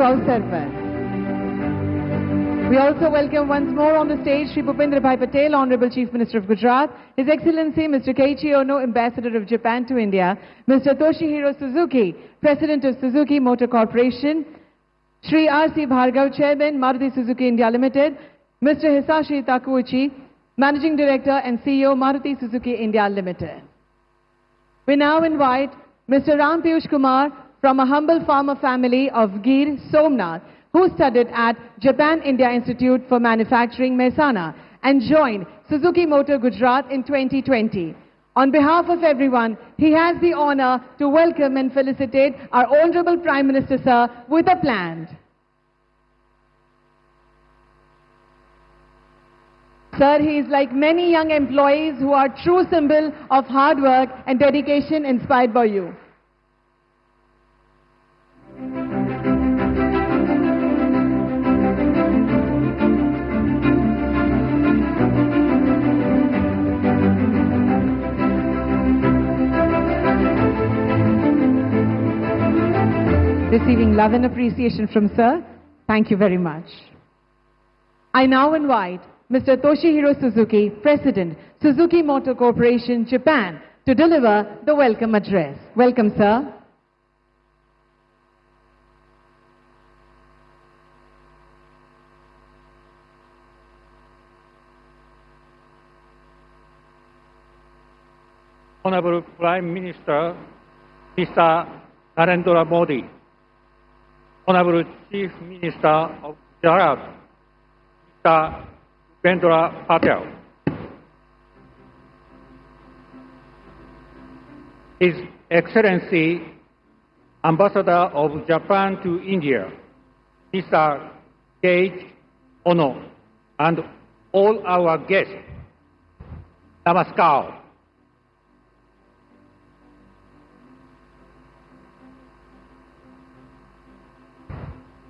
अवसर पर we also welcome once more on the stage Shri Bhupendra Bhai Patel, Honorable Chief Minister of Gujarat, His Excellency Mr. Keiichi Ono, Ambassador of Japan to India, Mr. Toshihiro Suzuki, President of Suzuki Motor Corporation, Shri R.C. Bhargav, Chairman, Maruti Suzuki India Limited, Mr. Hisashi Takeuchi, Managing Director and CEO, Maruti Suzuki India Limited. We now invite Mr. Ram Piyush Kumar from a humble farmer family of Gir, Somnath, who studied at Japan India Institute for Manufacturing, Mehsana, and joined Suzuki Motor Gujarat in 2020. On behalf of everyone, he has the honor to welcome and felicitate our Honorable Prime Minister, sir, with a plant. Sir, he is like many young employees who are true symbol of hard work and dedication inspired by you. Receiving love and appreciation from sir, thank you very much. I now invite Mr. Toshihiro Suzuki, President, Suzuki Motor Corporation, Japan, to deliver the welcome address. Welcome, sir. Honorable Prime Minister, Mr. Narendra Modi, Honorable Chief Minister of Gujarat, Mr. Bhupendra Patel, His Excellency Ambassador of Japan to India, Mr. Keiichi Ono, and all our guests, Namaskar.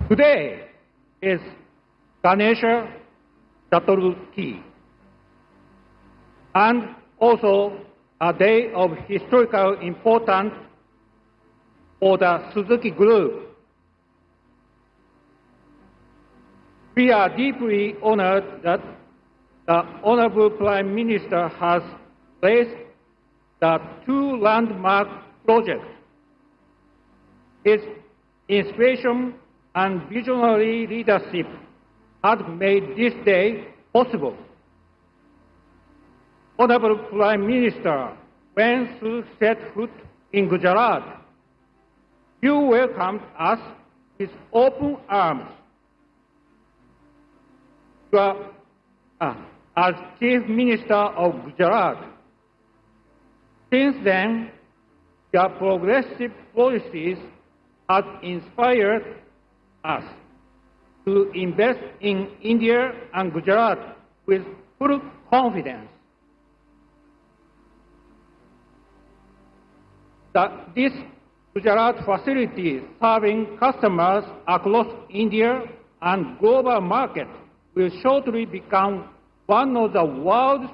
Today is Ganesha Chaturthi and also a day of historical importance for the Suzuki Group. We are deeply honored that the Honorable Prime Minister has placed the two landmark projects. His inspiration and visionary leadership had made this day possible. Honorable Prime Minister, when you set foot in Gujarat, you welcomed us with open arms. As Chief Minister of Gujarat, since then, your progressive policies have inspired us to invest in India and Gujarat with full confidence. This Gujarat facility serving customers across India and global markets will shortly become one of the world's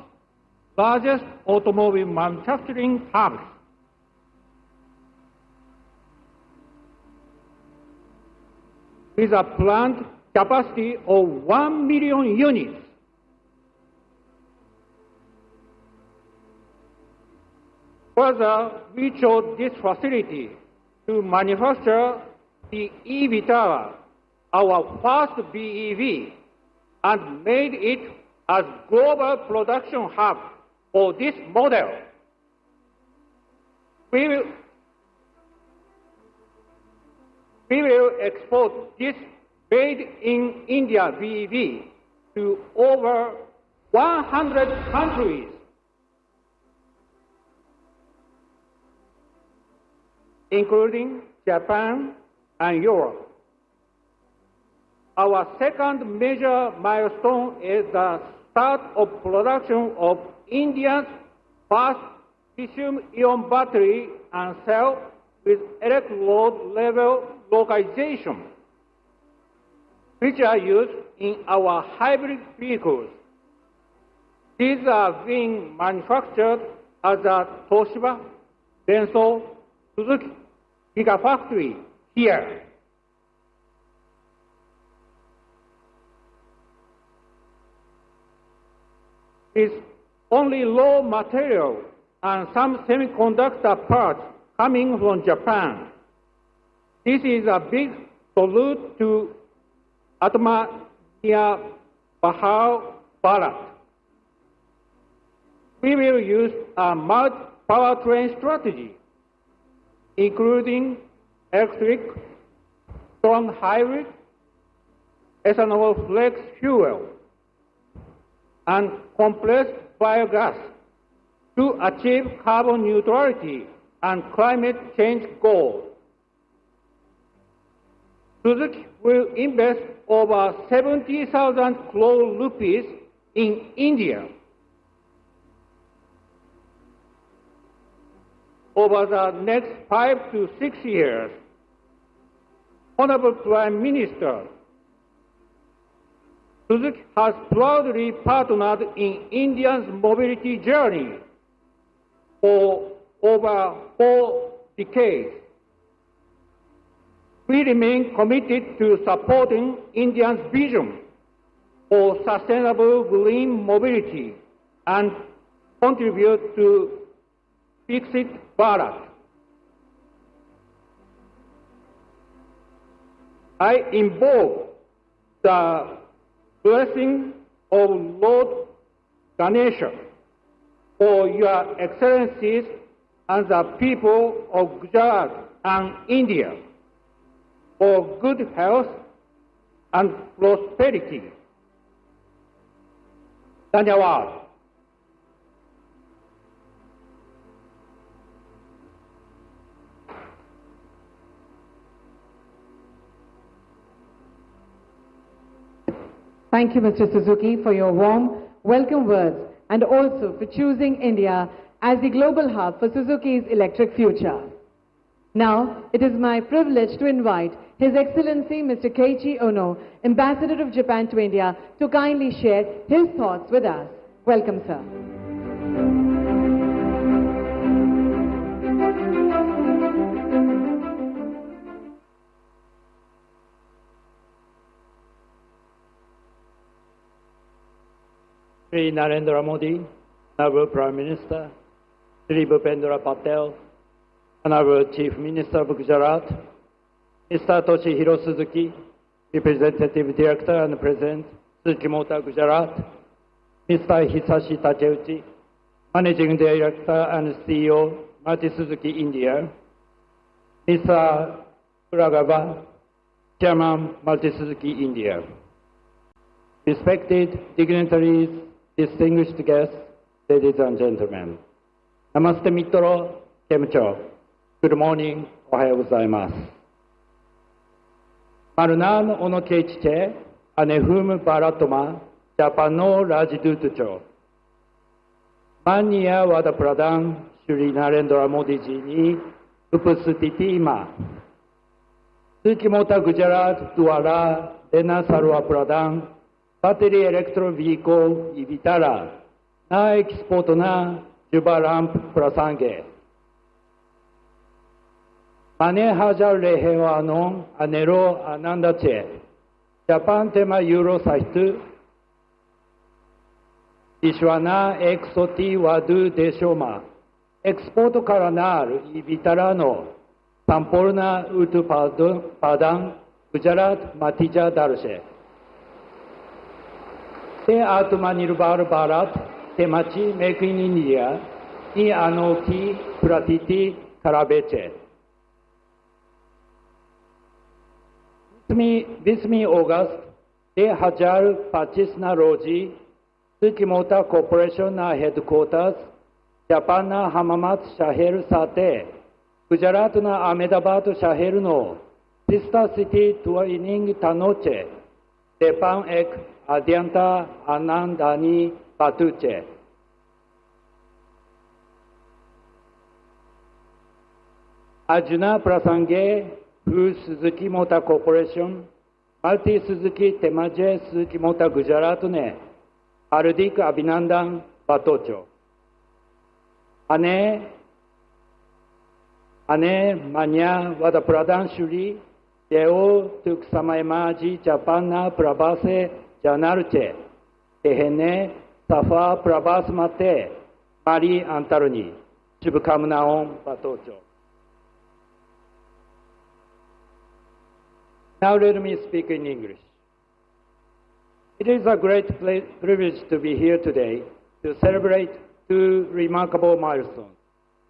largest automobile manufacturing hubs. With a planned capacity of 1 million units. Further, we chose this facility to manufacture the eVitara, our first BEV, and made it as global production hub for this model. We will export this made in India BEV to over 100 countries, including Japan and Europe. Our second major milestone is the start of production of India's first lithium-ion battery and cell with electrode level localization, which are used in our hybrid vehicles. These are being manufactured at the Toshiba Denso Suzuki Gigafactory here. is only raw material and some semiconductor parts coming from Japan. This is a big salute to Atmanirbhar Bharat. We will use a multi-powertrain strategy, including electric, strong hybrid, ethanol flex fuel, and compressed biogas to achieve carbon neutrality and climate change goals. Suzuki will invest over 70,000 crore rupees in India over the next 5 to 6 years. Honorable Prime Minister, Suzuki has proudly partnered in India's mobility journey for over 4 decades. We remain committed to supporting India's vision for sustainable green mobility and contribute to Viksit Bharat. I invoke the blessing of Lord Ganesha for your excellencies and the people of Gujarat and India for good health and prosperity. Dhanyawad. Thank you, Mr. Suzuki, for your warm welcome words and also for choosing India as the global hub for Suzuki's electric future. Now, it is my privilege to invite His Excellency Mr. Keiichi Ono, Ambassador of Japan to India, to kindly share his thoughts with us. Welcome, sir. Shri Narendra Modi, Honorable Prime Minister, Shri Bhupendra Patel, Honorable Chief Minister of Gujarat, Mr. Toshihiro Suzuki, Representative Director and President, Suzuki Motor Gujarat, Mr. Hisashi Takeuchi, Managing Director and CEO, Maruti Suzuki India, Mr. Uragawa, Chairman, Maruti Suzuki India. Respected dignitaries, distinguished guests, ladies and gentlemen. Namaste Mitro, Kemcho. Good morning, Ohayo gozaimasu. Marunan Ono Keiichi, Anehum Baratoma, Japan no Rajdutucho. Mania Vada Pradhan, Shri Narendra Modi ji ni उपस्थिति में Suzuki motor Gujarat द्वारा देना सर्व प्रदान battery electric vehicle वितरण ना export ना शुभारंभ प्रसंगे माने हजार रहेवानो अनेरो आनंद छे जापान तेमा यूरो सहित विश्वना 130 વધુ દેશોમાં एक्सपोर्ट करनार वितरण संपूर्ण उत्पादन गुजरात माथीजा दरशे ते आत्मनिर्भर भारत तेमाची मेक इन इंडिया ની अनोखी प्रतीति करावे छे 20 ऑगस्ट 2025 ના રોજી સુઝુકી મોટર કોર્પોરેશનના હેડક્વાર્ટર્સ જાપાનના હમામાત શહેર સાથે ગુજરાતના અહેમદાબાદ શહેરનો સિસ્ટર સિટી ટ્વિનિંગ થનો છે તે પણ એક અત્યંત આનંદની વાત છે. આજના પ્રસંગે હું Suzuki motor corporation Maruti Suzuki તેમજ સુઝુકી મોટર ગુજરાતને હાર્દિક અભિનંદન પાઠવું છું અને માન્ય વડાપ્રધાન શ્રી તેઓ ટૂંક સમયમાં જ જાપાનના પ્રવાસે જનાર છે તેને Safa Prabhas Mate, Mari Antaroni, Shubhakamnaon Patocho. Now let me speak in English. It is a great privilege to be here today to celebrate two remarkable milestones.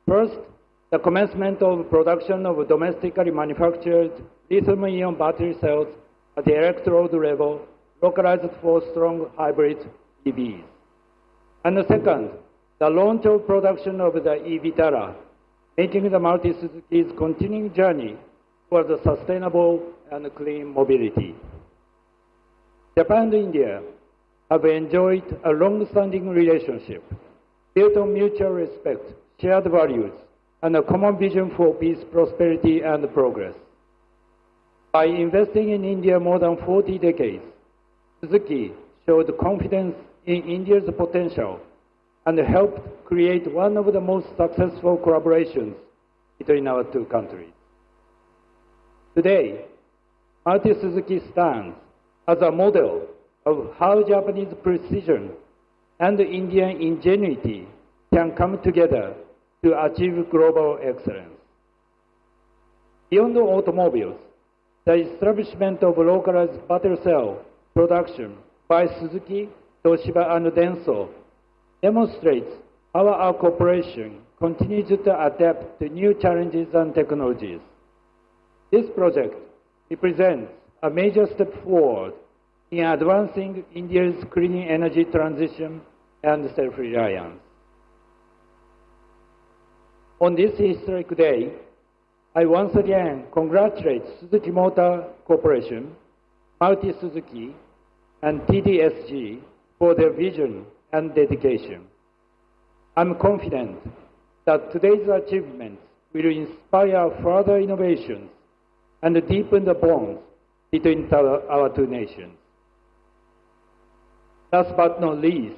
First, the commencement of production of domestically manufactured lithium-ion battery cells at the electrode level, localized for strong hybrid EVs. And the second, the launch of production of the eVitara, making the Maruti Suzuki's continuing journey towards sustainable and clean mobility. Japan and India have enjoyed a long-standing relationship built on mutual respect, shared values, and a common vision for peace, prosperity, and progress. By investing in India more than 40 decades, Suzuki showed confidence in India's potential and helped create one of the most successful collaborations between our two countries. Today, Maruti Suzuki stands as a model of how Japanese precision and Indian ingenuity can come together to achieve global excellence. Beyond automobiles, the establishment of localized battery cell production by Suzuki, Toshiba, and Denso demonstrates how our cooperation continues to adapt to new challenges and technologies. This project represents a major step forward in advancing India's clean energy transition and self-reliance. On this historic day, I once again congratulate Suzuki Motor Corporation, Maruti Suzuki, and TDSG for their vision and dedication. I'm confident that today's achievements will inspire further innovations and deepen the bonds between our two nations. Last but not least,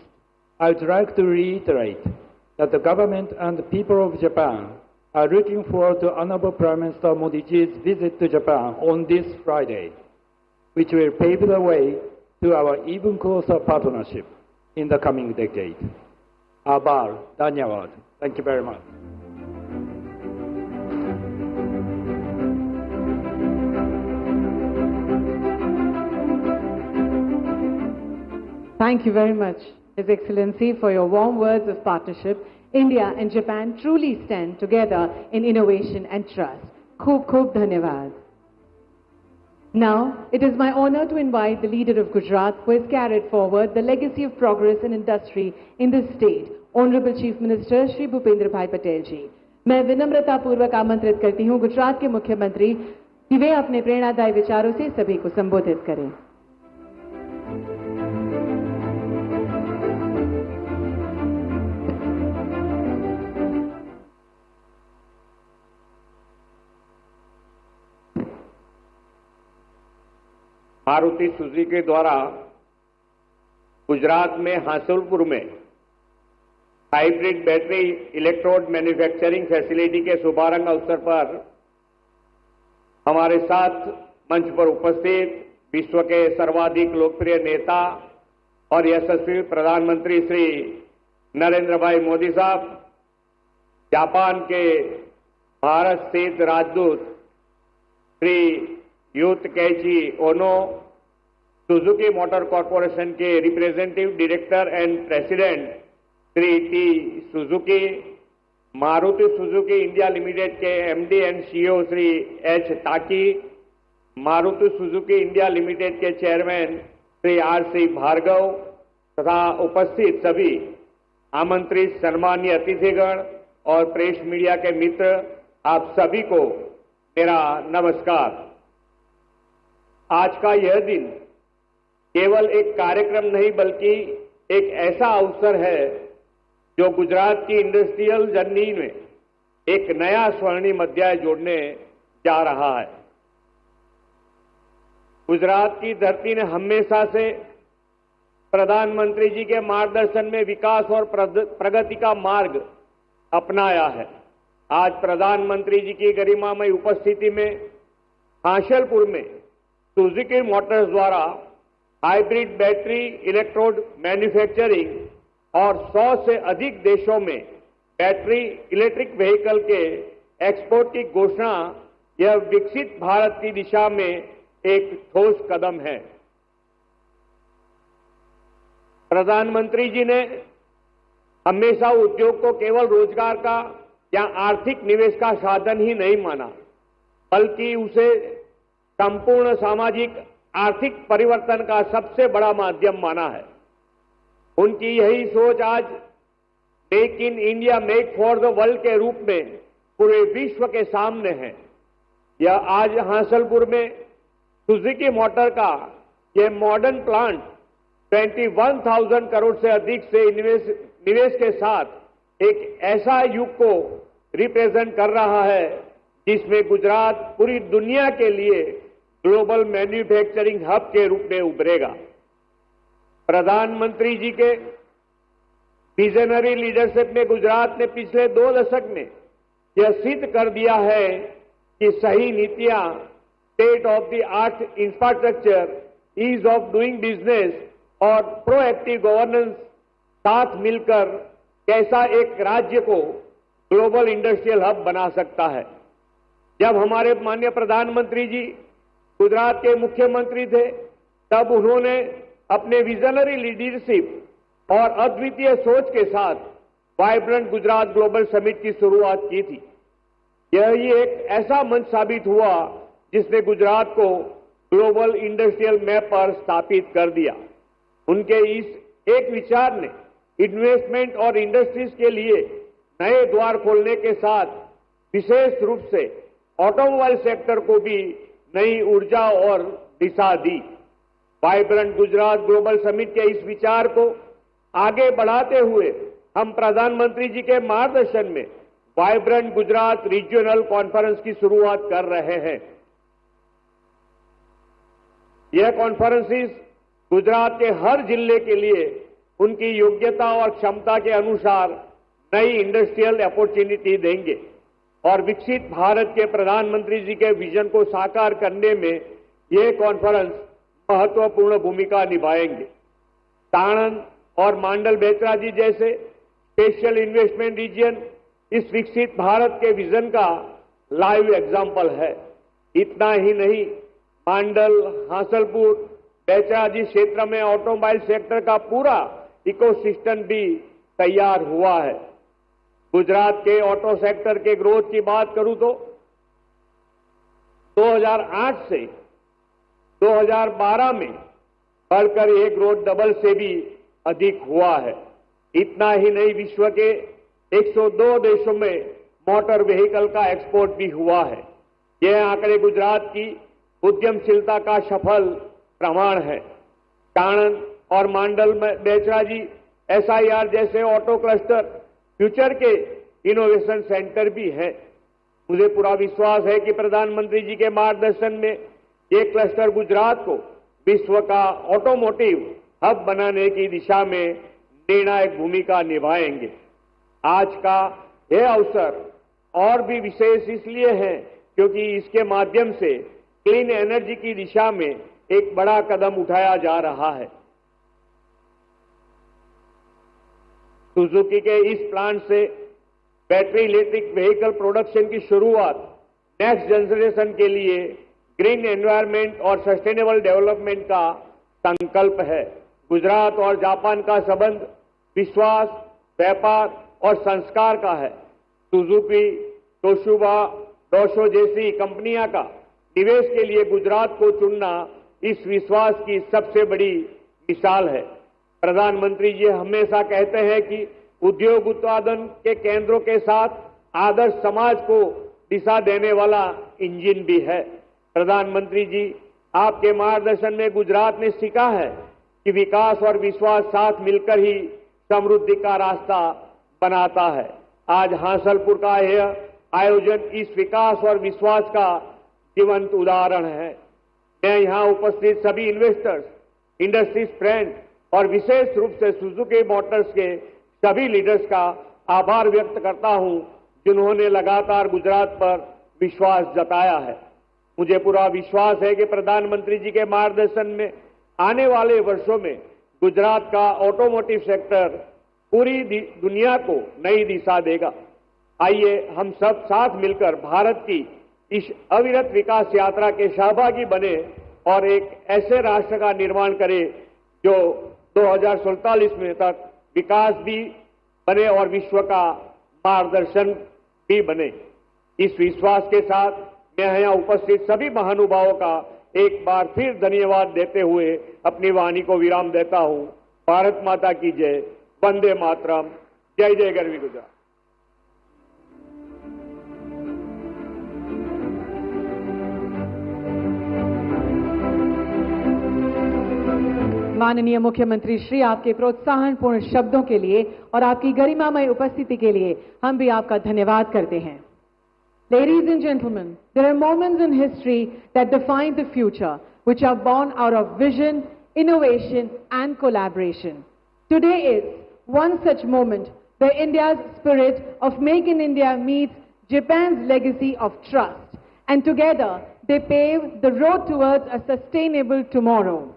I would like to reiterate that the government and the people of Japan are looking forward to Honorable Prime Minister Modi's visit to Japan on this Friday, which will pave the way to our even closer partnership in the coming decade. Abar, Dhanyawad. Thank you very much. Thank you very much, His Excellency, for your warm words of partnership. India and Japan truly stand together in innovation and trust. Khub khub dhanyavad. Now, it is my honor to invite the leader of Gujarat, who has carried forward the legacy of progress and industry in this state, Honorable Chief Minister Shri Bhupendra Bhai Patel ji. मैं विनम्रता पूर्वक आमंत्रित करती हूँ गुजरात के मुख्यमंत्री कि वे अपने प्रेरणादायी विचारों से सभी को संबोधित करें। मारुति सुजुकी द्वारा गुजरात में हासुलपुर में hybrid battery electrode manufacturing facility के शुभारंभ अवसर पर हमारे साथ मंच पर उपस्थित विश्व के सर्वाधिक लोकप्रिय नेता और यशस्वी प्रधानमंत्री श्री नरेंद्र भाई मोदी साहब, जापान के भारत स्थित राजदूत श्री यूत Keiichi Ono, Suzuki Motor Corporation के representative director and president Shri T Suzuki, Maruti Suzuki India limited के MD and CEO Shri H ताकी, मारुति सुजुकी इंडिया लिमिटेड के chairman Shri R C Bhargava तथा उपस्थित सभी आमंत्रित सम्मानीय अतिथिगण और प्रेस मीडिया के मित्र, आप सभी को मेरा नमस्कार। आज का यह दिन केवल एक कार्यक्रम नहीं बल्कि एक ऐसा अवसर है जो गुजरात की इंडस्ट्रियल जर्नी में एक नया स्वर्णिम अध्याय जोड़ने जा रहा है। गुजरात की धरती ने हमेशा से प्रधानमंत्री जी के मार्गदर्शन में विकास और प्रगति का मार्ग अपनाया है। आज प्रधानमंत्री जी की गरिमामय उपस्थिति में हासुलपुर में सुजुकी मोटर्स द्वारा हाइब्रिड बैटरी इलेक्ट्रोड मैन्युफैक्चरिंग और 100 से अधिक देशों में बैटरी इलेक्ट्रिक व्हीकल के एक्सपोर्ट की घोषणा यह विकसित भारत की दिशा में एक ठोस कदम है। प्रधानमंत्री जी ने हमेशा उद्योग को केवल रोजगार का या आर्थिक निवेश का साधन ही नहीं माना, बल्कि उसे संपूर्ण सामाजिक आर्थिक परिवर्तन का सबसे बड़ा माध्यम माना है। उनकी यही सोच आज make in India make for the world के रूप में पूरे विश्व के सामने है। यह आज हासलपुर में सुजुकी मोटर का यह मॉडर्न प्लांट 21,000 करोड़ से अधिक से निवेश के साथ एक ऐसा युग को रिप्रेजेंट कर रहा है जिसमें गुजरात पूरी दुनिया के लिए ग्लोबल मैन्युफैक्चरिंग हब के रूप में उभरेगा। प्रधानमंत्री जी के विजनरी लीडरशिप में गुजरात ने पिछले 2 दशक में यह सिद्ध कर दिया है कि सही नीतियां, state of the art infrastructure, ease of doing business और प्रोएक्टिव गवर्नेंस साथ मिलकर कैसा एक राज्य को ग्लोबल इंडस्ट्रियल हब बना सकता है। जब हमारे माननीय प्रधानमंत्री जी गुजरात के मुख्यमंत्री थे, तब उन्होंने अपने विजनरी लीडरशिप और अद्वितीय सोच के साथ वाइब्रेंट गुजरात ग्लोबल समिट की शुरुआत की थी। यही एक ऐसा मंच साबित हुआ जिसने गुजरात को ग्लोबल इंडस्ट्रियल मैप पर स्थापित कर दिया। उनके इस एक विचार ने इन्वेस्टमेंट और इंडस्ट्रीज के लिए नए द्वार खोलने के साथ विशेष रूप से ऑटोमोबाइल सेक्टर को भी नई ऊर्जा और दिशा दी। वाइब्रेंट गुजरात ग्लोबल समिट के इस विचार को आगे बढ़ाते हुए हम प्रधानमंत्री जी के मार्गदर्शन में वाइब्रेंट गुजरात रीजनल कॉन्फ्रेंस की शुरुआत कर रहे हैं। यह कॉन्फ्रेंसिस गुजरात के हर जिले के लिए उनकी योग्यता और क्षमता के अनुसार नई इंडस्ट्रियल अपॉर्चुनिटी देंगे और विकसित भारत के प्रधानमंत्री जी के विजन को साकार करने में ये कॉन्फ्रेंस महत्वपूर्ण भूमिका निभाएंगे। साणंद और मांडल बेतराजी जैसे स्पेशल इन्वेस्टमेंट रीजन इस विकसित भारत के विजन का लाइव एग्जाम्पल है। इतना ही नहीं, मांडल, हासलपुर, बेतराजी क्षेत्र में ऑटोमोबाइल सेक्टर का पूरा इकोसिस्टम भी तैयार हुआ है। गुजरात के ऑटो सेक्टर के ग्रोथ की बात करूं तो 2008 से 2012 में बढ़कर ये ग्रोथ डबल से भी अधिक हुआ है। इतना ही नहीं, विश्व के 102 देशों में मोटर व्हीकल का एक्सपोर्ट भी हुआ है। यह आंकड़े गुजरात की उद्यमशीलता का सफल प्रमाण है। साणंद और मांडल बेतराजी SIR जैसे ऑटो क्लस्टर फ्यूचर के इनोवेशन सेंटर भी हैं। मुझे पूरा विश्वास है कि प्रधानमंत्री जी के मार्गदर्शन में ये क्लस्टर गुजरात को विश्व का ऑटोमोटिव हब बनाने की दिशा में निर्णायक भूमिका निभाएंगे। आज का यह अवसर और भी विशेष इसलिए है क्योंकि इसके माध्यम से क्लीन एनर्जी की दिशा में एक बड़ा कदम उठाया जा रहा है। सुजुकी के इस प्लांट से बैटरी इलेक्ट्रिक व्हीकल प्रोडक्शन की शुरुआत नेक्स्ट जनरेशन के लिए ग्रीन एनवायरनमेंट और सस्टेनेबल डेवलपमेंट का संकल्प है। गुजरात और जापान का संबंध विश्वास, व्यापार और संस्कार का है। सुजुकी, तोशिबा, डोशो जैसी कंपनियां का निवेश के लिए गुजरात को चुनना इस विश्वास की सबसे बड़ी मिसाल है। प्रधानमंत्री जी हमेशा कहते हैं कि उद्योग उत्पादन के केंद्रों के साथ आदर्श समाज को दिशा देने वाला इंजन भी है। प्रधानमंत्री जी, आपके मार्गदर्शन में गुजरात ने सीखा है कि विकास और विश्वास साथ मिलकर ही समृद्धि का रास्ता बनाता है। आज हासलपुर का यह आयोजन इस विकास और विश्वास का जीवंत उदाहरण है। मैं यहां उपस्थित सभी इन्वेस्टर्स, इंडस्ट्रीज फ्रेंड और विशेष रूप से सुजुकी मोटर्स के सभी लीडर्स का आभार व्यक्त करता हूं जिन्होंने लगातार गुजरात पर विश्वास जताया है। मुझे पूरा विश्वास है कि प्रधानमंत्री जी के मार्गदर्शन में आने वाले वर्षों में गुजरात का ऑटोमोटिव सेक्टर पूरी दुनिया को नई दिशा देगा। आइए हम सब साथ मिलकर भारत की इस अविरत विकास यात्रा के सहभागी बने और एक ऐसे राष्ट्र का निर्माण करें जो 2047 में तक विकास भी बने और विश्व का मार्गदर्शन भी बने। इस विश्वास के साथ मैं यहाँ उपस्थित सभी महानुभावों का एक बार फिर धन्यवाद देते हुए अपनी वाणी को विराम देता हूँ। भारत माता की जय, वंदे मातरम, जय जय गरवी गुजरात। माननीय मुख्यमंत्री श्री, आपके प्रोत्साहनपूर्ण शब्दों के लिए और आपकी गरिमामय उपस्थिति के लिए हम भी आपका धन्यवाद करते हैं। Ladies and gentlemen, there are moments in history that define the future, which are born out of vision, innovation, and collaboration. Today is one such moment where India's spirit of Make in India meets Japan's legacy of trust, and together they pave the road towards a sustainable tomorrow.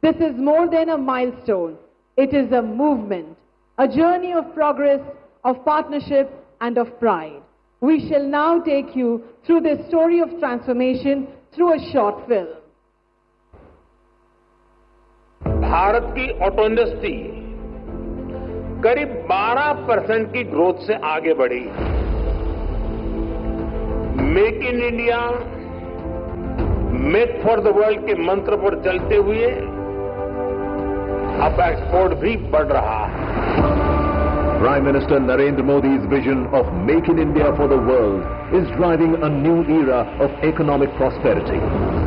This is more than a milestone. It is a movement, a journey of progress, of partnership, and of pride. We shall now take you through this story of transformation through a short film. Bharat की auto industry करीब 12% की growth से आगे बढ़ी। Make in India, make for the world के मंत्र पर चलते हुए अब एक्सपोर्ट भी बढ़ रहा है। Prime Minister Narendra Modi's vision of Make in India for the world is driving a new era of economic prosperity.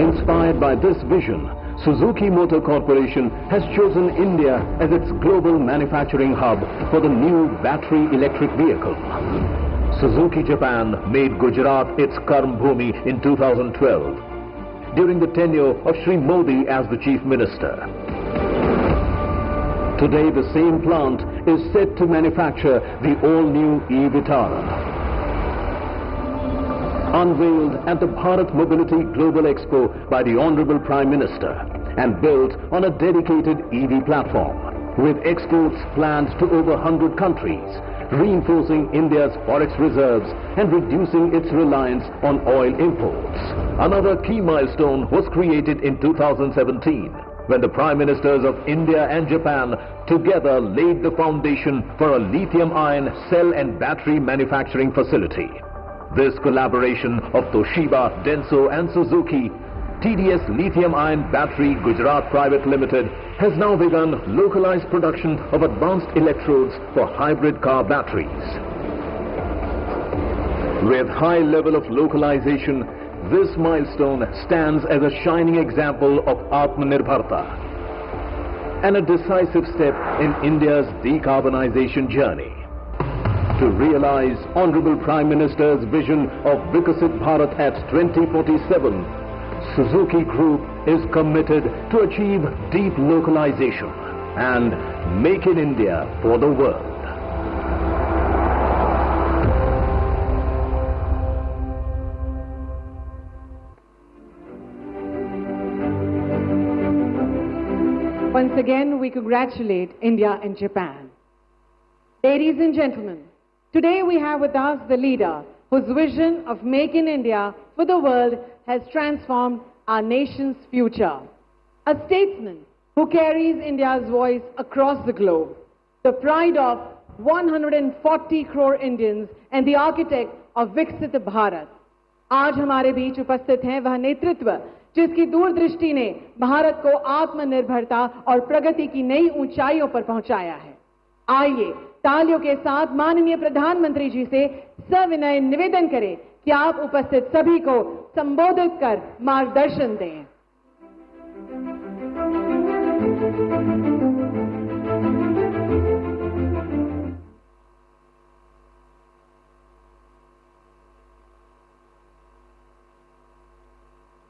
Inspired by this vision, Suzuki Motor Corporation has chosen India as its global manufacturing hub for the new battery electric vehicle. Suzuki Japan made Gujarat its Karm Bhumi in 2012 during the tenure of Shri Modi as the Chief Minister. Today, the same plant is set to manufacture the all-new e-Vitara. Unveiled at the Bharat Mobility Global Expo by the Honorable Prime Minister and built on a dedicated EV platform, with exports planned to over 100 countries, reinforcing India's forex reserves and reducing its reliance on oil imports. Another key milestone was created in 2017, when the Prime Ministers of India and Japan together laid the foundation for a lithium-ion cell and battery manufacturing facility. This collaboration of Toshiba, Denso and Suzuki, TDS Lithium-Ion Battery Gujarat Private Limited has now begun localized production of advanced electrodes for hybrid car batteries. With high level of localization, this milestone stands as a shining example of Atmanirbharta and a decisive step in India's decarbonization journey. To realize Honorable Prime Minister's vision of Vikasit Bharat at 2047, Suzuki Group is committed to achieve deep localization and make in India for the world. Once again, we congratulate India and Japan. Ladies and gentlemen, today we have with us the leader whose vision of Make in India for the world has transformed our nation's future. A statesman who carries India's voice across the globe. The pride of 140 crore Indians and the architect of Viksit Bharat. आज हमारे बीच उपस्थित हैं वह नेतृत्व जिसकी दूरदृष्टि ने भारत को आत्मनिर्भरता और प्रगति की नई ऊंचाइयों पर पहुंचाया है। आइए तालियों के साथ माननीय प्रधानमंत्री जी से सविनय निवेदन करें कि आप उपस्थित सभी को संबोधित कर मार्गदर्शन दें।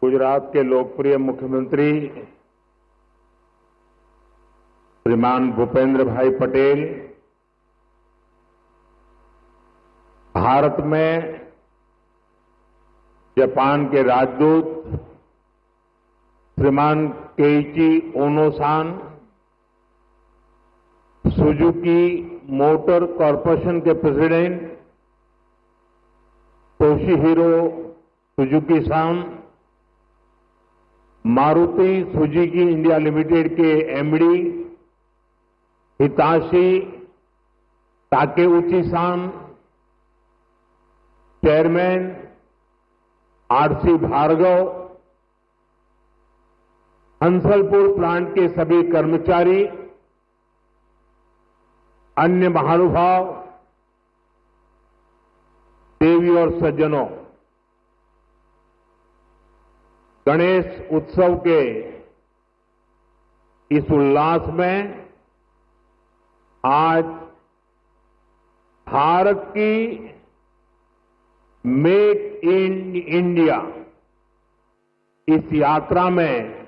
गुजरात के लोकप्रिय मुख्यमंत्री श्रीमान भूपेंद्र भाई पटेल, भारत में जापान के राजदूत श्रीमान केइची ओनो-सान, सुजुकी मोटर कॉरपोरेशन के प्रेसिडेंट तोशिहिरो सुजुकी-सान, मारुति सुजुकी इंडिया लिमिटेड के एमडी हिताशी ताकेउची-सान, chairman R C Bhargava, Hansalpur plant के सभी कर्मचारी, अन्य महानुभाव, देवी और सज्जनों, गणेश उत्सव के इस उल्लास में आज भारत की मेक इन इंडिया इस यात्रा में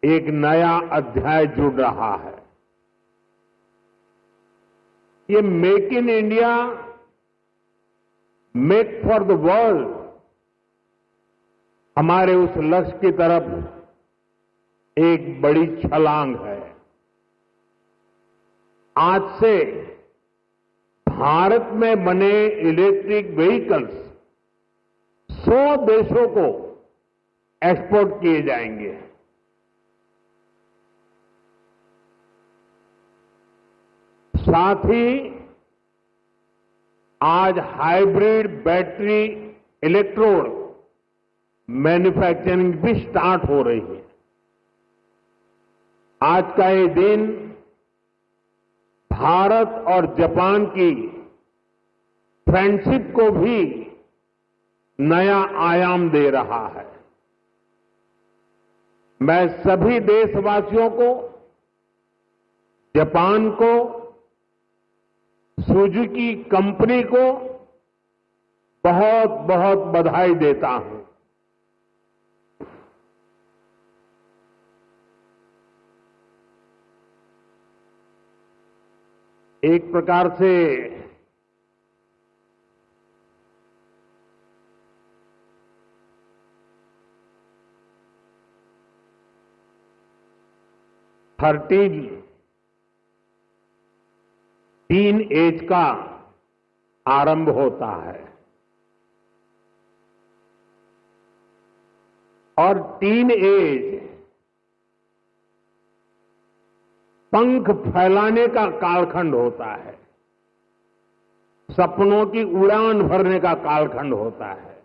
एक नया अध्याय जुड़ रहा है। ये make in India, make for the world हमारे उस लक्ष्य की तरफ एक बड़ी छलांग है। आज से भारत में बने इलेक्ट्रिक व्हीकल्स 100 देशों को एक्सपोर्ट किए जाएंगे। साथ ही आज हाइब्रिड बैटरी इलेक्ट्रोड मैन्युफैक्चरिंग भी स्टार्ट हो रही है। आज का ये दिन भारत और जापान की फ्रेंडशिप को भी नया आयाम दे रहा है। मैं सभी देशवासियों को, जापान को, सुजुकी कंपनी को बहुत बहुत बधाई देता हूं। एक प्रकार से टीन एज का आरंभ होता है और टीन एज पंख फैलाने का कालखंड होता है, सपनों की उड़ान भरने का कालखंड होता है।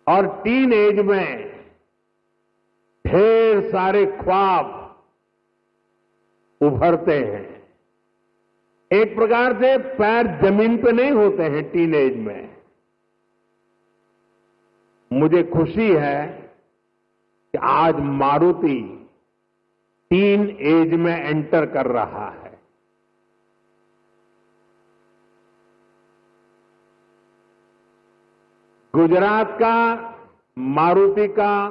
और टीन एज में ढेर सारे ख्वाब उभरते हैं। एक प्रकार से पैर जमीन पे नहीं होते हैं टीन एज में। मुझे खुशी है कि आज मारुति टीन एज में एंटर कर रहा है। गुजरात का मारुति का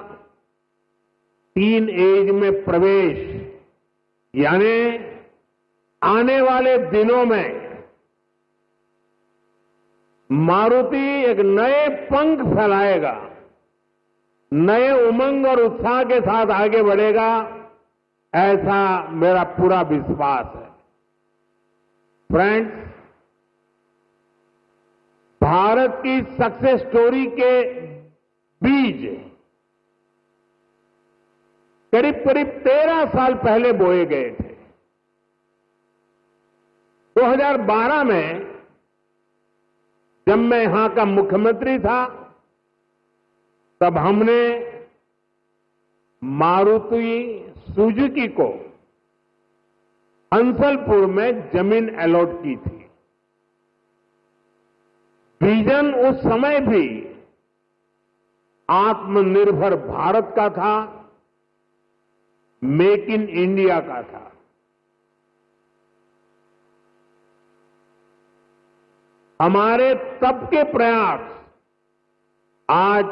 टीन एज में प्रवेश यानी आने वाले दिनों में मारुति एक नए पंख फैलाएगा, नए उमंग और उत्साह के साथ आगे बढ़ेगा, ऐसा मेरा पूरा विश्वास है। फ्रेंड्स, भारत की सक्सेस स्टोरी के बीज करीब करीब 13 साल पहले बोए गए थे। 2012 में जब मैं यहां का मुख्यमंत्री था, तब हमने मारुति सुजुकी को हंसलपुर में जमीन अलॉट की थी। विजन उस समय भी आत्मनिर्भर भारत का था, मेक इन इंडिया का था। हमारे तब के प्रयास आज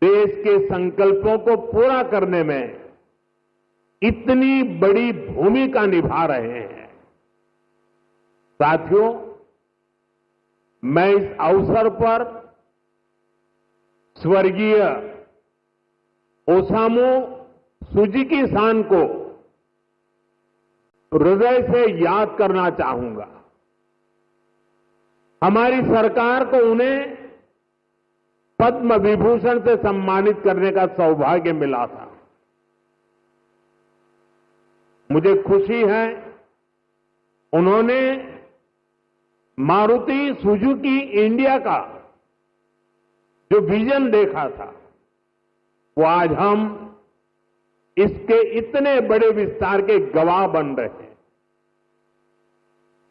देश के संकल्पों को पूरा करने में इतनी बड़ी भूमिका निभा रहे हैं। साथियों, मैं इस अवसर पर स्वर्गीय ओसामू सुजुकी-सान को हृदय से याद करना चाहूंगा। हमारी सरकार को उन्हें पद्म विभूषण से सम्मानित करने का सौभाग्य मिला था। मुझे खुशी है उन्होंने मारुति सुजुकी इंडिया का जो विजन देखा था वो आज हम इसके इतने बड़े विस्तार के गवाह बन रहे हैं।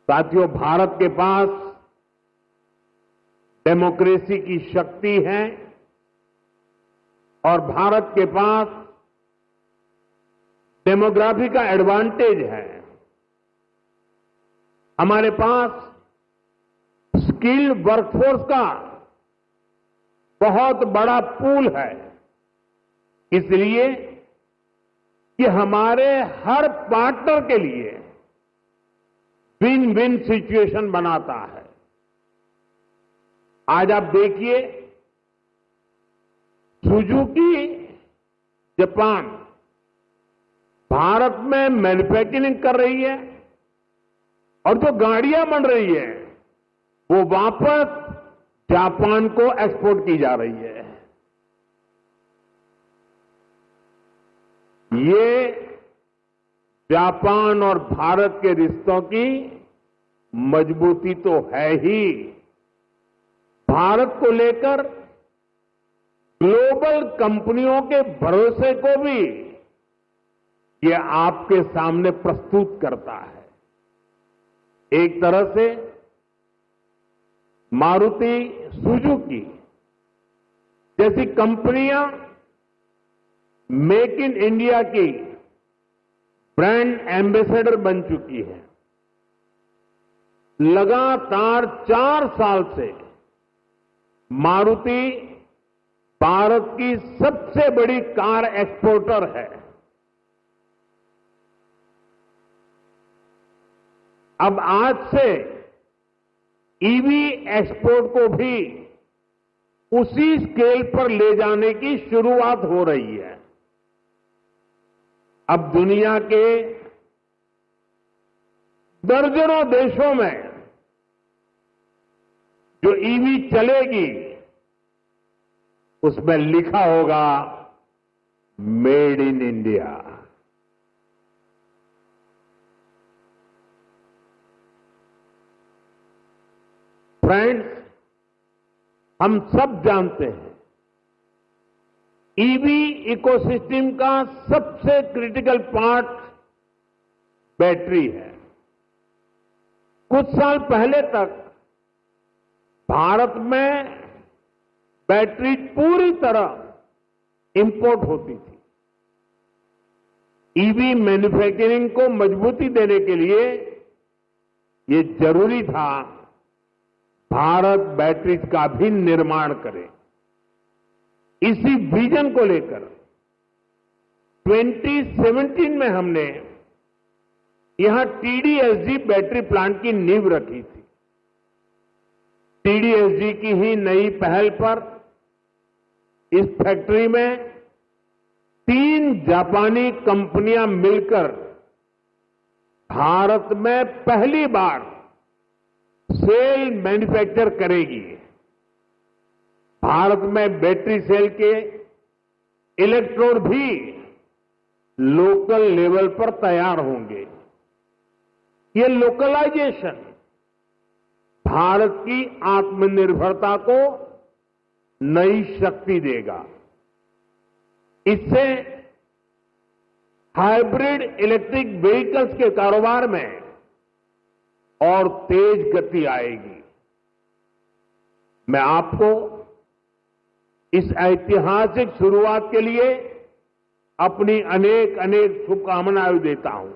साथियों, भारत के पास डेमोक्रेसी की शक्ति है और भारत के पास डेमोग्राफी का एडवांटेज है। हमारे पास स्किल्ड वर्कफोर्स का बहुत बड़ा पूल है, इसलिए कि हमारे हर पार्टनर के लिए विन विन सिचुएशन बनाता है। आज आप देखिए, सुजुकी जापान भारत में मैन्युफैक्चरिंग कर रही है और जो गाड़ियां बन रही है वो वापस जापान को एक्सपोर्ट की जा रही है। ये जापान और भारत के रिश्तों की मजबूती तो है ही, भारत को लेकर ग्लोबल कंपनियों के भरोसे को भी ये आपके सामने प्रस्तुत करता है। एक तरह से मारुति सुजुकी जैसी कंपनियां मेक इन इंडिया की ब्रांड एम्बेसडर बन चुकी है। लगातार 4 साल से मारुति भारत की सबसे बड़ी कार एक्सपोर्टर है। अब आज से ईवी एक्सपोर्ट को भी उसी स्केल पर ले जाने की शुरुआत हो रही है। अब दुनिया के दर्जनों देशों में जो ईवी चलेगी उसमें लिखा होगा मेड इन इंडिया। फ्रेंड्स, हम सब जानते हैं ईवी इकोसिस्टम का सबसे क्रिटिकल पार्ट बैटरी है। कुछ साल पहले तक भारत में बैटरी पूरी तरह इंपोर्ट होती थी। ईवी मैन्युफैक्चरिंग को मजबूती देने के लिए ये जरूरी था भारत बैटरीज का भी निर्माण करे। इसी विजन को लेकर 2017 में हमने यहां टीडीएसजी बैटरी प्लांट की नींव रखी थी। टीडीएसजी की ही नई पहल पर इस फैक्ट्री में 3 जापानी कंपनियां मिलकर भारत में पहली बार सेल मैन्युफैक्चर करेगी। भारत में बैटरी सेल के इलेक्ट्रोड भी लोकल लेवल पर तैयार होंगे। ये लोकलाइजेशन भारत की आत्मनिर्भरता को नई शक्ति देगा। इससे हाइब्रिड इलेक्ट्रिक व्हीकल्स के कारोबार में और तेज गति आएगी। मैं आपको इस ऐतिहासिक शुरुआत के लिए अपनी अनेक अनेक शुभकामनाएं देता हूं।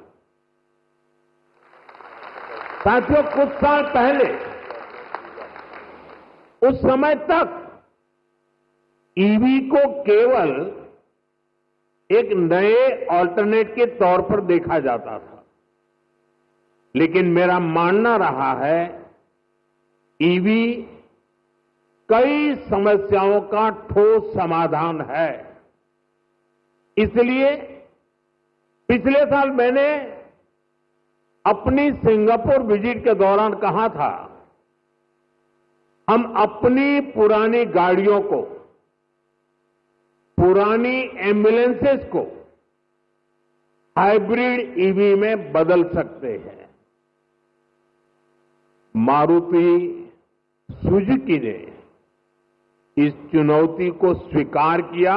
साथियों, कुछ साल पहले उस समय तक ईवी को केवल एक नए ऑल्टरनेट के तौर पर देखा जाता था, लेकिन मेरा मानना रहा है ईवी कई समस्याओं का ठोस समाधान है। इसलिए पिछले साल मैंने अपनी सिंगापुर विजिट के दौरान कहा था, हम अपनी पुरानी गाड़ियों को, पुरानी एम्बुलेंसेस को हाइब्रिड ईवी में बदल सकते हैं। मारुति सुजुकी ने इस चुनौती को स्वीकार किया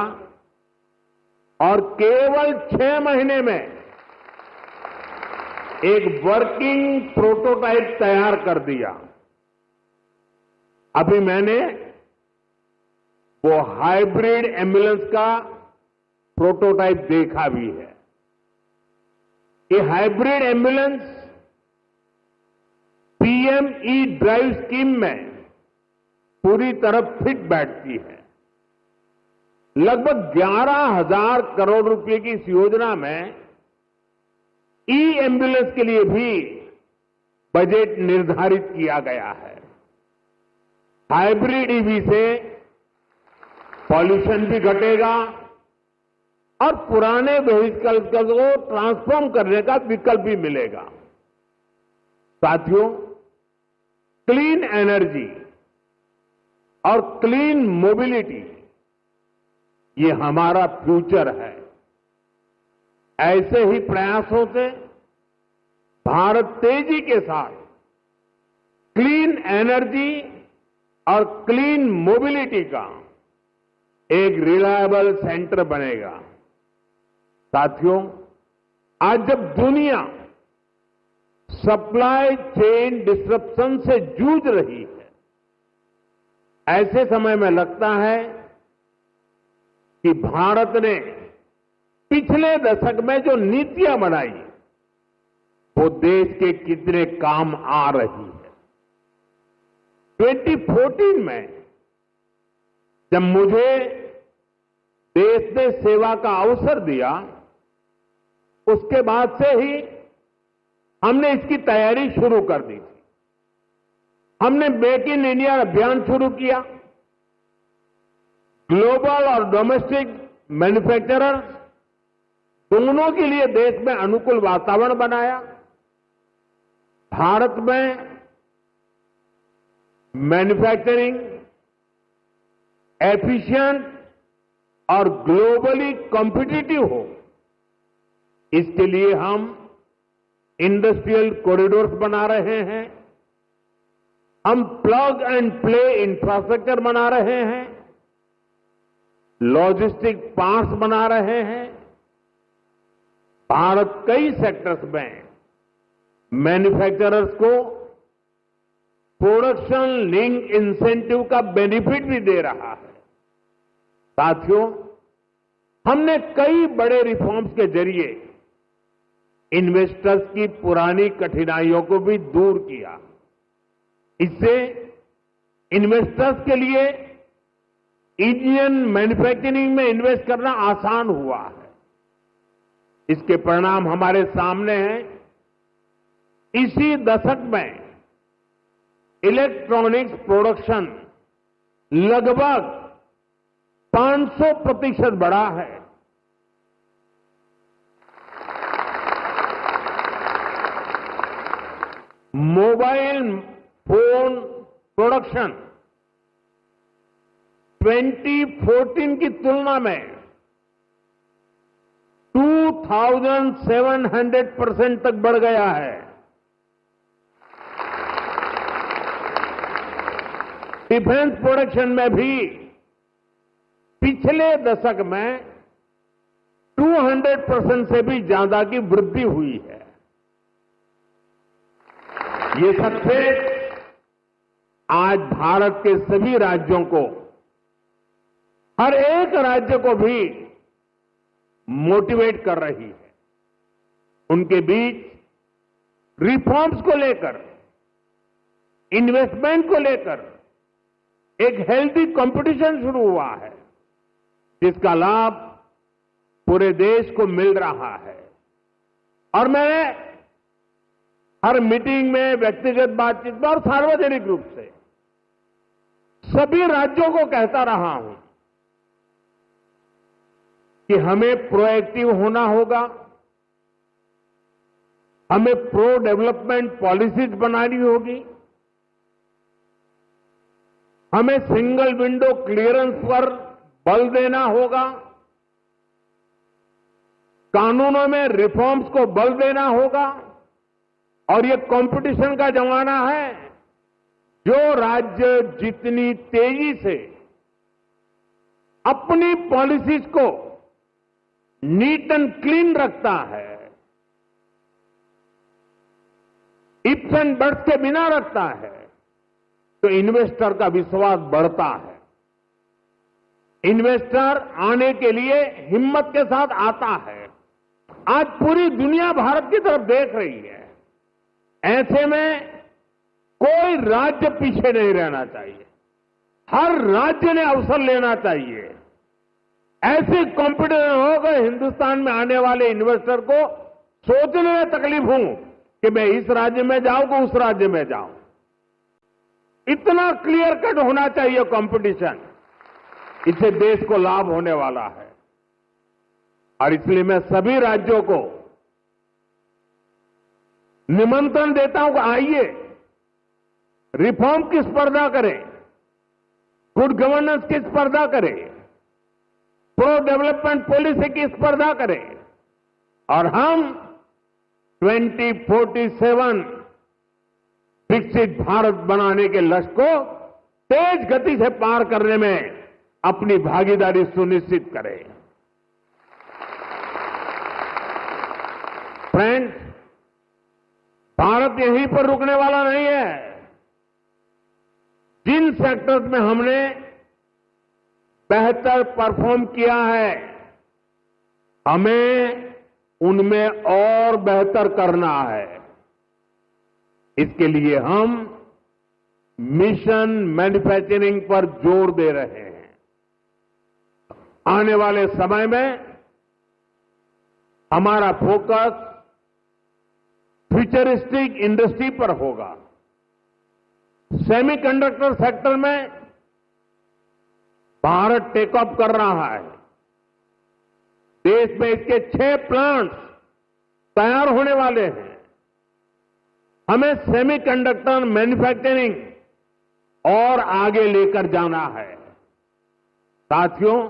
और केवल 6 महीने में एक वर्किंग प्रोटोटाइप तैयार कर दिया। अभी मैंने वो हाइब्रिड एम्बुलेंस का प्रोटोटाइप देखा भी है। ये hybrid ambulance PM E drive scheme में पूरी तरह फिट बैठती है। लगभग 11,000 करोड़ रुपए की इस योजना में ई एम्बुलेंस के लिए भी बजट निर्धारित किया गया है। हाइब्रिड ईवी से पॉल्यूशन भी घटेगा और पुराने व्हीकल्स को ट्रांसफॉर्म करने का विकल्प भी मिलेगा। साथियों, क्लीन एनर्जी और क्लीन मोबिलिटी ये हमारा फ्यूचर है। ऐसे ही प्रयासों से भारत तेजी के साथ क्लीन एनर्जी और क्लीन मोबिलिटी का एक रिलायबल सेंटर बनेगा। साथियों, आज जब दुनिया सप्लाई चेन डिसरप्शन से जूझ रही है, ऐसे समय में लगता है कि भारत ने पिछले दशक में जो नीतियां बनाई वो देश के कितने काम आ रही है। 2014 में जब मुझे देश ने सेवा का अवसर दिया, उसके बाद से ही हमने इसकी तैयारी शुरू कर दी थी। हमने मेक इन इंडिया अभियान शुरू किया। ग्लोबल और डोमेस्टिक मैन्युफैक्चरर्स दोनों के लिए देश में अनुकूल वातावरण बनाया। भारत में मैन्युफैक्चरिंग एफिशिएंट और ग्लोबली कॉम्पिटिटिव हो, इसके लिए हम इंडस्ट्रियल कॉरिडोर्स बना रहे हैं। हम प्लग एंड प्ले इंफ्रास्ट्रक्चर बना रहे हैं, लॉजिस्टिक पार्क्स बना रहे हैं। भारत कई सेक्टर्स में मैन्युफैक्चरर्स को प्रोडक्शन लिंक इंसेंटिव का बेनिफिट भी दे रहा है। साथियों, हमने कई बड़े रिफॉर्म्स के जरिए इन्वेस्टर्स की पुरानी कठिनाइयों को भी दूर किया। इससे इन्वेस्टर्स के लिए इंडियन मैन्युफैक्चरिंग में इन्वेस्ट करना आसान हुआ है। इसके परिणाम हमारे सामने हैं। इसी दशक में इलेक्ट्रॉनिक्स प्रोडक्शन लगभग 500% बढ़ा है। मोबाइल फोन प्रोडक्शन 2014 की तुलना में 2700% तक बढ़ गया है। डिफेंस प्रोडक्शन में भी पिछले दशक में 200% से भी ज्यादा की वृद्धि हुई है। ये सक्सेस आज भारत के सभी राज्यों को, हर एक राज्य को भी मोटिवेट कर रही है। उनके बीच रिफॉर्म्स को लेकर, इन्वेस्टमेंट को लेकर एक हेल्दी कंपटीशन शुरू हुआ है, जिसका लाभ पूरे देश को मिल रहा है। और मैं हर मीटिंग में, व्यक्तिगत बातचीत में और सार्वजनिक रूप से सभी राज्यों को कहता रहा हूं कि हमें प्रोएक्टिव होना होगा, हमें प्रो डेवलपमेंट पॉलिसीज बनानी होगी, हमें सिंगल विंडो क्लियरेंस पर बल देना होगा, कानूनों में रिफॉर्म्स को बल देना होगा। और ये कंपटीशन का जमाना है। जो राज्य जितनी तेजी से अपनी पॉलिसीज को नीट एंड क्लीन रखता है, इफ्स एंड बट्स के बिना रखता है, तो इन्वेस्टर का विश्वास बढ़ता है। इन्वेस्टर आने के लिए हिम्मत के साथ आता है। आज पूरी दुनिया भारत की तरफ देख रही है। ऐसे में कोई राज्य पीछे नहीं रहना चाहिए। हर राज्य ने अवसर लेना चाहिए। ऐसी कॉम्पिटिशन हो कि हिंदुस्तान में आने वाले इन्वेस्टर को सोचने में तकलीफ हो कि मैं इस राज्य में जाऊं कि उस राज्य में जाऊं। इतना क्लियर कट होना चाहिए कंपटीशन। इससे देश को लाभ होने वाला है। और इसलिए मैं सभी राज्यों को निमंत्रण देता हूं कि आइए, रिफॉर्म की स्पर्धा करें, गुड गवर्नेंस की स्पर्धा करें, प्रो डेवलपमेंट पॉलिसी की स्पर्धा करें और हम 2047 विकसित भारत बनाने के लक्ष्य को तेज गति से पार करने में अपनी भागीदारी सुनिश्चित करें। फ्रेंड्स, भारत यहीं पर रुकने वाला नहीं है। जिन सेक्टर्स में हमने बेहतर परफॉर्म किया है, हमें उनमें और बेहतर करना है। इसके लिए हम मिशन मैन्युफैक्चरिंग पर जोर दे रहे हैं। आने वाले समय में हमारा फोकस फ्यूचरिस्टिक इंडस्ट्री पर होगा। सेमीकंडक्टर सेक्टर में भारत टेक ऑफ कर रहा है। देश में इसके 6 प्लांट्स तैयार होने वाले हैं। हमें सेमीकंडक्टर मैन्युफैक्चरिंग और आगे लेकर जाना है। साथियों,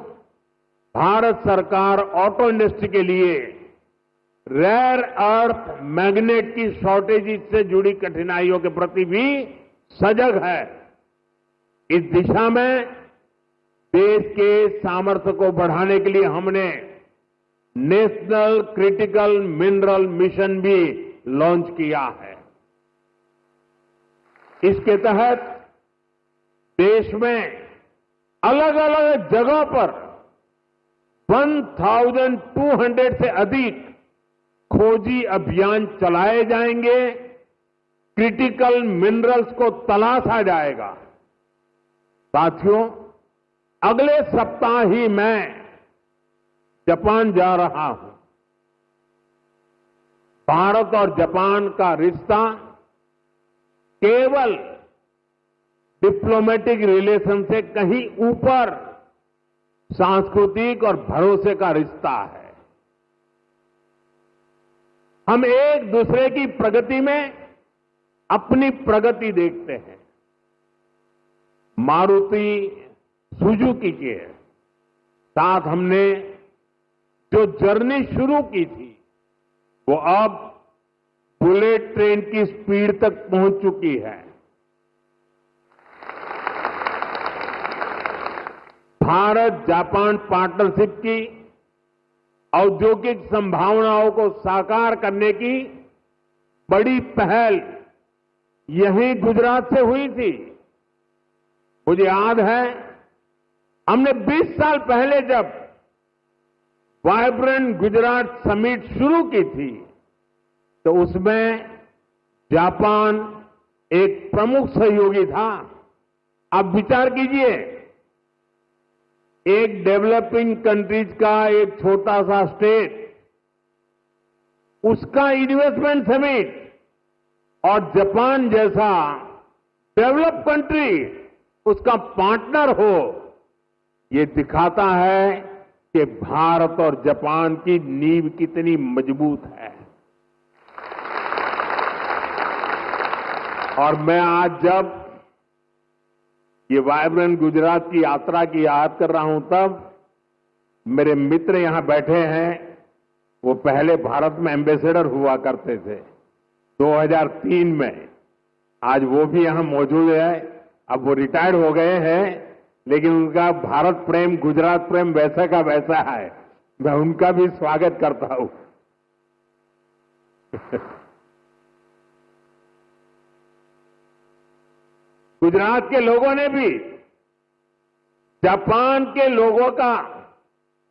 भारत सरकार ऑटो इंडस्ट्री के लिए रेयर अर्थ मैग्नेट की शॉर्टेज से जुड़ी कठिनाइयों के प्रति भी सजग है। इस दिशा में देश के सामर्थ्य को बढ़ाने के लिए हमने नेशनल क्रिटिकल मिनरल मिशन भी लॉन्च किया है। इसके तहत देश में अलग अलग जगहों पर 1200 से अधिक खोजी अभियान चलाए जाएंगे। क्रिटिकल मिनरल्स को तलाशा जाएगा। साथियों, अगले सप्ताह ही मैं जापान जा रहा हूं। भारत और जापान का रिश्ता केवल डिप्लोमेटिक रिलेशन से कहीं ऊपर सांस्कृतिक और भरोसे का रिश्ता है। हम एक दूसरे की प्रगति में अपनी प्रगति देखते हैं। मारुति सुजुकी के साथ हमने जो जर्नी शुरू की थी, वो अब बुलेट ट्रेन की स्पीड तक पहुंच चुकी है। भारत जापान पार्टनरशिप की औद्योगिक संभावनाओं को साकार करने की बड़ी पहल यहीं गुजरात से हुई थी। मुझे याद है, हमने 20 साल पहले जब वाइब्रेंट गुजरात समिट शुरू की थी, तो उसमें जापान एक प्रमुख सहयोगी था। आप विचार कीजिए, एक डेवलपिंग कंट्रीज का एक छोटा सा स्टेट, उसका इन्वेस्टमेंट समिट, और जापान जैसा डेवलप कंट्री उसका पार्टनर हो, ये दिखाता है कि भारत और जापान की नींव कितनी मजबूत है। और मैं आज जब ये वाइब्रेंट गुजरात की यात्रा की याद कर रहा हूं, तब मेरे मित्र यहां बैठे हैं, वो पहले भारत में एम्बेसडर हुआ करते थे 2003 में। आज वो भी यहां मौजूद है। अब वो रिटायर्ड हो गए हैं, लेकिन उनका भारत प्रेम, गुजरात प्रेम वैसा का वैसा है। मैं उनका भी स्वागत करता हूं। गुजरात के लोगों ने भी जापान के लोगों का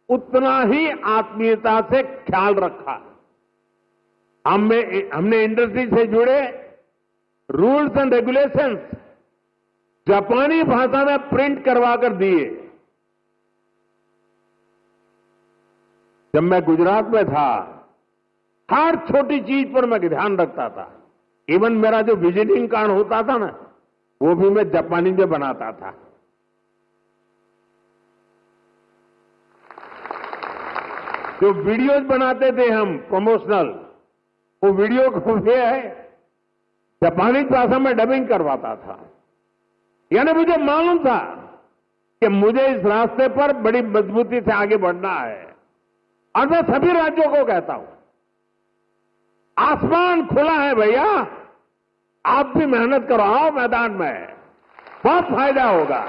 उतना ही आत्मीयता से ख्याल रखा। हमने इंडस्ट्री से जुड़े रूल्स एंड रेगुलेशंस जापानी भाषा में प्रिंट करवा कर दिए। जब मैं गुजरात में था, हर छोटी चीज पर मैं ध्यान रखता था। इवन मेरा जो विजिटिंग कार्ड होता था ना, वो भी मैं जापानी में बनाता था। जो वीडियोज बनाते थे हम प्रमोशनल, वो वीडियो को भी है जापानी भाषा में डबिंग करवाता था। यानी मुझे मालूम था कि मुझे इस रास्ते पर बड़ी मजबूती से आगे बढ़ना है। और मैं सभी राज्यों को कहता हूं, आसमान खुला है भैया, आप भी मेहनत करो, आओ मैदान में, बहुत फायदा होगा।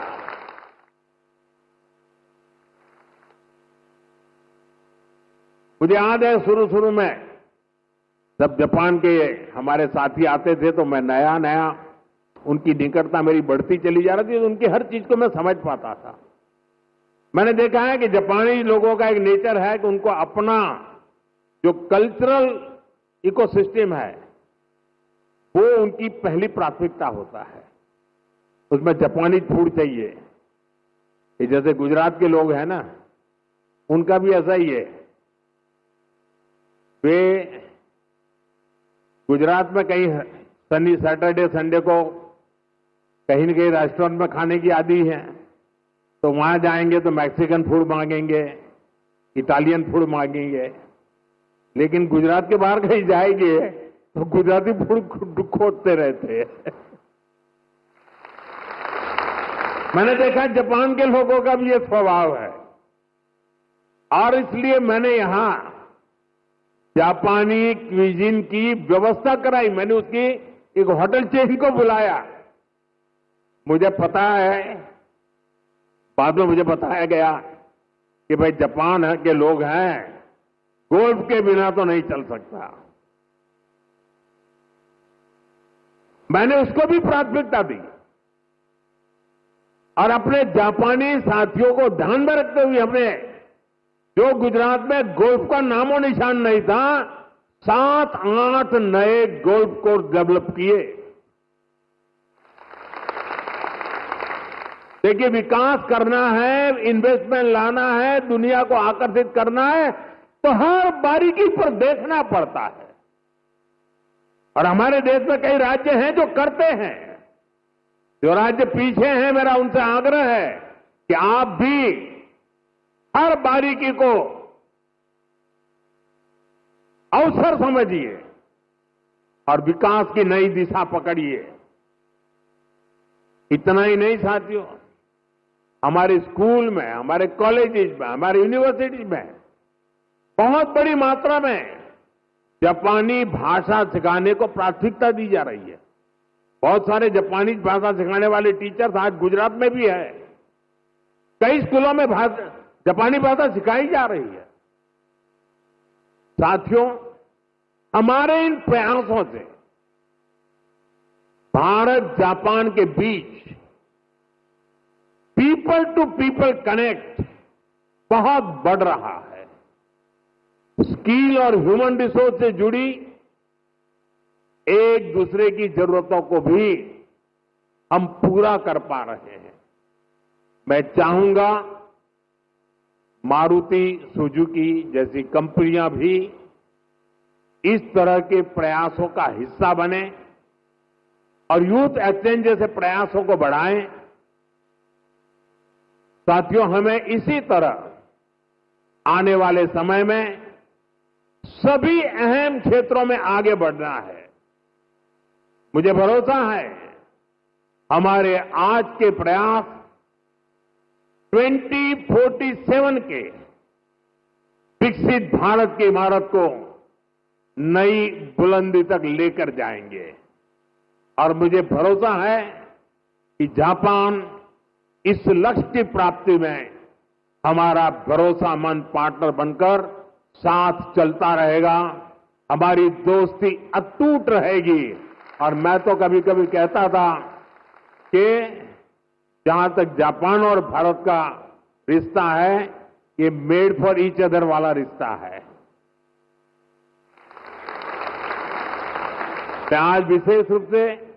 मुझे याद है शुरू में जब जापान के हमारे साथी आते थे, तो मैं नया नया उनकी निकटता मेरी बढ़ती चली जा रही थी, तो उनकी हर चीज को मैं समझ पाता था। मैंने देखा है कि जापानी लोगों का एक नेचर है कि उनको अपना जो कल्चरल इकोसिस्टम है, वो उनकी पहली प्राथमिकता होता है। उसमें जापानी फूड चाहिए। ये जैसे गुजरात के लोग हैं ना, उनका भी ऐसा ही है। वे गुजरात में कहीं सैटरडे संडे को कहीं न कहीं रेस्टोरेंट में खाने की आदी है, तो वहां जाएंगे तो मैक्सिकन फूड मांगेंगे, इटालियन फूड मांगेंगे। लेकिन गुजरात के बाहर कहीं जाएंगे तो गुजराती फूड खोजते रहते हैं। मैंने देखा जापान के लोगों का भी ये स्वभाव है, और इसलिए मैंने यहां जापानी क्विजिन की व्यवस्था कराई। मैंने उसकी एक होटल चेन को बुलाया। मुझे पता है, बाद में मुझे बताया गया कि भाई जापान के लोग हैं, गोल्फ के बिना तो नहीं चल सकता। मैंने उसको भी प्राथमिकता दी, और अपने जापानी साथियों को ध्यान में रखते हुए हमने, जो गुजरात में गोल्फ का नामो निशान नहीं था, 7-8 नए गोल्फ कोर्स डेवलप किए। देखिए, विकास करना है, इन्वेस्टमेंट लाना है, दुनिया को आकर्षित करना है, तो हर बारीकी पर देखना पड़ता है। और हमारे देश में कई राज्य हैं जो करते हैं। जो राज्य पीछे हैं, मेरा उनसे आग्रह है कि आप भी हर बारीकी को अवसर समझिए और विकास की नई दिशा पकड़िए। इतना ही नहीं साथियों, हमारे स्कूल में, हमारे कॉलेजेस में, हमारे यूनिवर्सिटी में बहुत बड़ी मात्रा में जापानी भाषा सिखाने को प्राथमिकता दी जा रही है। बहुत सारे जापानी भाषा सिखाने वाले टीचर्स आज गुजरात में भी है। कई स्कूलों में जापानी भाषा सिखाई जा रही है। साथियों, हमारे इन प्रयासों से भारत जापान के बीच पीपल टू पीपल कनेक्ट बहुत बढ़ रहा है। स्किल और ह्यूमन रिसोर्स से जुड़ी एक दूसरे की जरूरतों को भी हम पूरा कर पा रहे हैं। मैं चाहूंगा मारुति सुजुकी जैसी कंपनियां भी इस तरह के प्रयासों का हिस्सा बने और यूथ एक्सचेंज जैसे प्रयासों को बढ़ाएं। साथियों, हमें इसी तरह आने वाले समय में सभी अहम क्षेत्रों में आगे बढ़ना है। मुझे भरोसा है हमारे आज के प्रयास 2047 के विकसित भारत की इमारत को नई बुलंदी तक लेकर जाएंगे और मुझे भरोसा है कि जापान इस लक्ष्य की प्राप्ति में हमारा भरोसामंद पार्टनर बनकर साथ चलता रहेगा। हमारी दोस्ती अटूट रहेगी और मैं तो कभी कभी कहता था कि जहां तक जापान और भारत का रिश्ता है ये मेड फॉर ईच अदर वाला रिश्ता है। मैं आज विशेष रूप से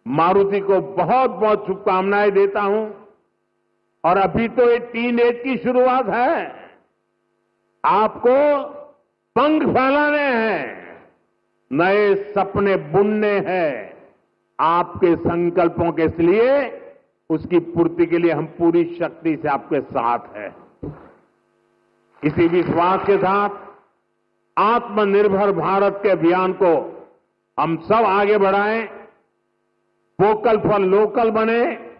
मारुति को बहुत बहुत शुभकामनाएं देता हूं और अभी तो ये टीन-एज की शुरुआत है। आपको पंख फैलाने हैं, नए सपने बुनने हैं। आपके संकल्पों के लिए उसकी पूर्ति के लिए हम पूरी शक्ति से आपके साथ हैं। इसी विश्वास के साथ आत्मनिर्भर भारत के अभियान को हम सब आगे बढ़ाएं, वोकल फॉर लोकल बने,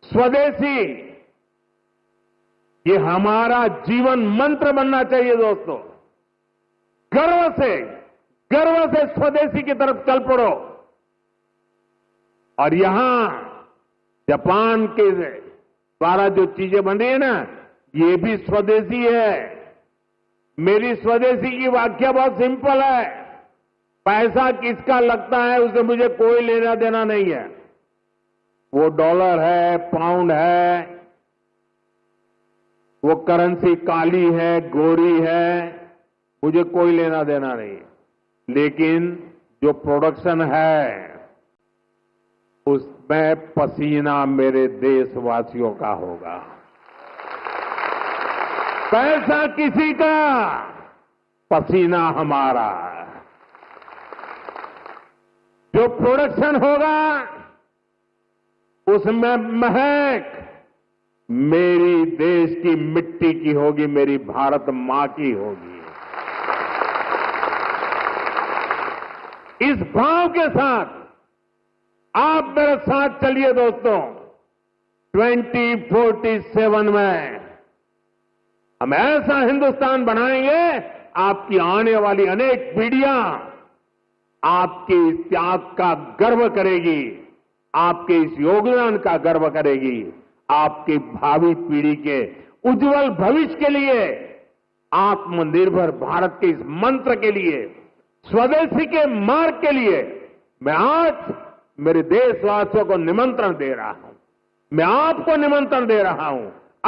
स्वदेशी ये हमारा जीवन मंत्र बनना चाहिए दोस्तों। गर्व से स्वदेशी की तरफ चल पड़ो। और यहां जापान के द्वारा जो चीजें बन रही है ना, ये भी स्वदेशी है। मेरी स्वदेशी की व्याख्या बहुत सिंपल है। पैसा किसका लगता है उससे मुझे कोई लेना देना नहीं है। वो डॉलर है, पाउंड है, वो करेंसी काली है, गोरी है, मुझे कोई लेना देना नहीं है। लेकिन जो प्रोडक्शन है उसमें पसीना मेरे देशवासियों का होगा। पैसा किसी का, पसीना हमारा। जो प्रोडक्शन होगा उसमें महक मेरी देश की मिट्टी की होगी, मेरी भारत मां की होगी। इस भाव के साथ आप मेरे साथ चलिए दोस्तों। 2047 में हम ऐसा हिंदुस्तान बनाएंगे, आपकी आने वाली अनेक पीढ़ियां आपके इस त्याग का गर्व करेगी, आपके इस योगदान का गर्व करेगी। आपकी भावी पीढ़ी के उज्जवल भविष्य के लिए, आत्मनिर्भर भारत के इस मंत्र के लिए, स्वदेशी के मार्ग के लिए मैं आज मेरे देशवासियों को निमंत्रण दे रहा हूं। मैं आपको निमंत्रण दे रहा हूं।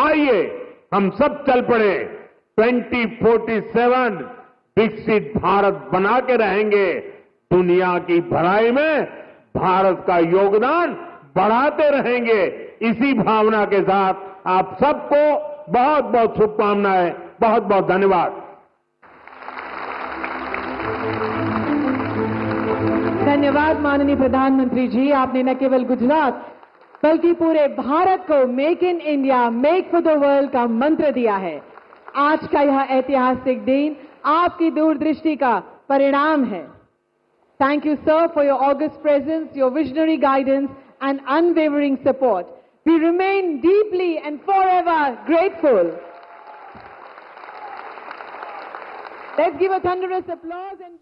आइए हम सब चल पड़े। 2047 विकसित भारत बना के रहेंगे। दुनिया की भलाई में भारत का योगदान बढ़ाते रहेंगे। इसी भावना के साथ आप सबको बहुत बहुत शुभकामनाएं, बहुत बहुत धन्यवाद। धन्यवाद माननीय प्रधानमंत्री जी। आपने न केवल गुजरात बल्कि पूरे भारत को make in India, make for the world का मंत्र दिया है। आज का यह ऐतिहासिक दिन आपकी दूरदृष्टि का परिणाम है। Thank you, sir, for your august presence, your visionary guidance, and unwavering support. We remain deeply and forever grateful. Let's give a thunderous applause and